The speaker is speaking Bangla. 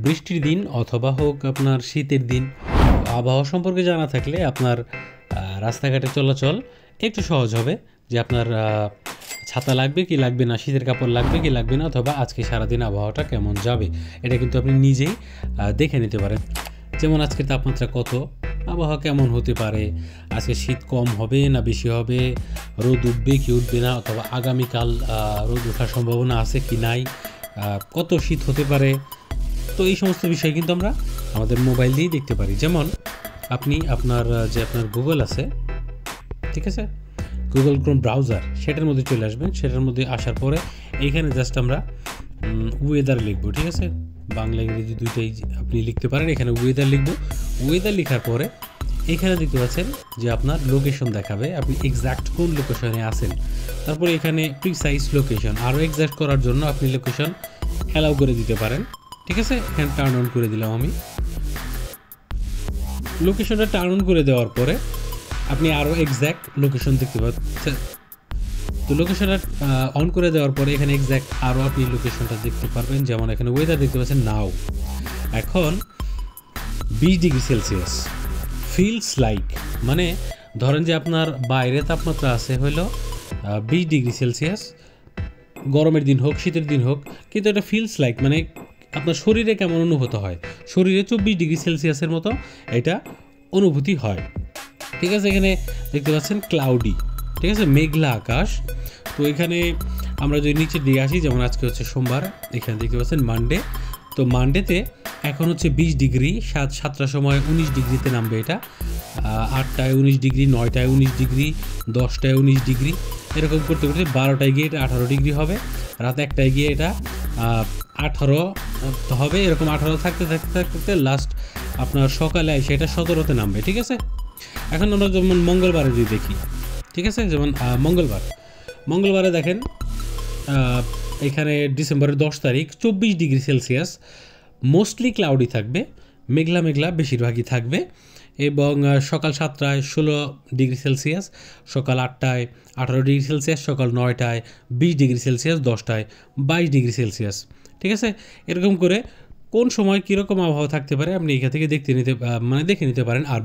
বৃষ্টির দিন অথবা হোক আপনার শীতের দিন, আবহাওয়া সম্পর্কে জানা থাকলে আপনার রাস্তাঘাটে চলাচল একটু সহজ হবে, যে আপনার ছাতা লাগবে কি লাগবে না, শীতের কাপড় লাগবে কি লাগবে না, অথবা আজকে সারাদিন আবহাওয়াটা কেমন যাবে এটা কিন্তু আপনি নিজেই দেখে নিতে পারেন। যেমন আজকের তাপমাত্রা কত, আবহাওয়া কেমন হতে পারে, আজকে শীত কম হবে না বেশি হবে, রোদ উঠবে কি উঠবে না, অথবা আগামীকাল রোদ ওঠার সম্ভাবনা আছে কি নাই, কত শীত হতে পারে। তো এই সমস্ত বিষয় কিন্তু আমরা আমাদের মোবাইল দিয়েই দেখতে পারি। যেমন আপনি আপনার গুগল আছে, ঠিক আছে, গুগল ক্রোম ব্রাউজার, সেটার মধ্যে চলে আসবেন। সেটার মধ্যে আসার পরে এইখানে জাস্ট আমরা ওয়েদার লিখবো, ঠিক আছে, বাংলা ইংরেজি দুইটাই আপনি লিখতে পারেন। এখানে ওয়েদার লিখবো। ওয়েদার লেখার পরে এখানে দেখতে পাচ্ছেন যে আপনার লোকেশন দেখাবে, আপনি এক্স্যাক্ট কোন লোকেশনে আছেন। তারপরে এখানে প্রিসাইজ লোকেশন, আরও এক্স্যাক্ট করার জন্য আপনি লোকেশন অ্যালাউ করে দিতে পারেন, ঠিক আছে। এখানে টার্ন অন করে দিলাম আমি। লোকেশনটা টার্ন অন করে দেওয়ার পরে আপনি আরও এক্স্যাক্ট লোকেশন দেখতে পাচ্ছেন। তো লোকেশনটা অন করে দেওয়ার পরে এখানে এক্স্যাক্ট আরও আপনি লোকেশনটা দেখতে পারবেন। যেমন এখানে ওয়েদার দেখতে পাচ্ছেন নাও, এখন 20 ডিগ্রি সেলসিয়াস, ফিলস লাইক, মানে ধরেন যে আপনার বাইরে তাপমাত্রা আছে হলো 20 ডিগ্রি সেলসিয়াস, গরমের দিন হোক শীতের দিন হোক, কিন্তু এটা ফিলস লাইক মানে আপনার শরীরে কেমন অনুভূত হয়, শরীরে 24 ডিগ্রি সেলসিয়াসের মতো এটা অনুভূতি হয়, ঠিক আছে। এখানে দেখতে পাচ্ছেন ক্লাউডি, ঠিক আছে, মেঘলা আকাশ। তো এখানে আমরা যদি নিচের দিকে আসি, যেমন আজকে হচ্ছে সোমবার, এখানে দেখতে পাচ্ছেন মানডে। তো মানডেতে এখন হচ্ছে 20 ডিগ্রি, 7টার সময় 19 ডিগ্রিতে নামবে এটা, 8টায় 19 ডিগ্রি, 9টায় 19 ডিগ্রি, 10টায় 19 ডিগ্রি, এরকম করতে করতে 12টায় গিয়ে এটা 18 ডিগ্রি হবে, রাত 1টায় গিয়ে এটা 18 হবে, এরকম 18 থাকতে থাকতে থাকতে লাস্ট আপনার সকালে এসে এটা 17তে নামবে, ঠিক আছে। এখন আমরা যেমন মঙ্গলবারে যদি দেখি, ঠিক আছে, যেমন মঙ্গলবারে দেখেন এখানে ডিসেম্বরের 10 তারিখ 24 ডিগ্রি সেলসিয়াস, মোস্টলি ক্লাউডি থাকবে, মেঘলা মেঘলা বেশিরভাগই থাকবে, এবং সকাল 7টায় 16 ডিগ্রি সেলসিয়াস, সকাল 8টায় 18 ডিগ্রি সেলসিয়াস, সকাল 9টায় 20 ডিগ্রি সেলসিয়াস, 10টায় 22 ডিগ্রি সেলসিয়াস, ঠিক আছে। এরকম করে কোন সময় কীরকম আবহাওয়া থাকতে পারে আপনি এখান থেকে দেখে নিতে পারেন। আর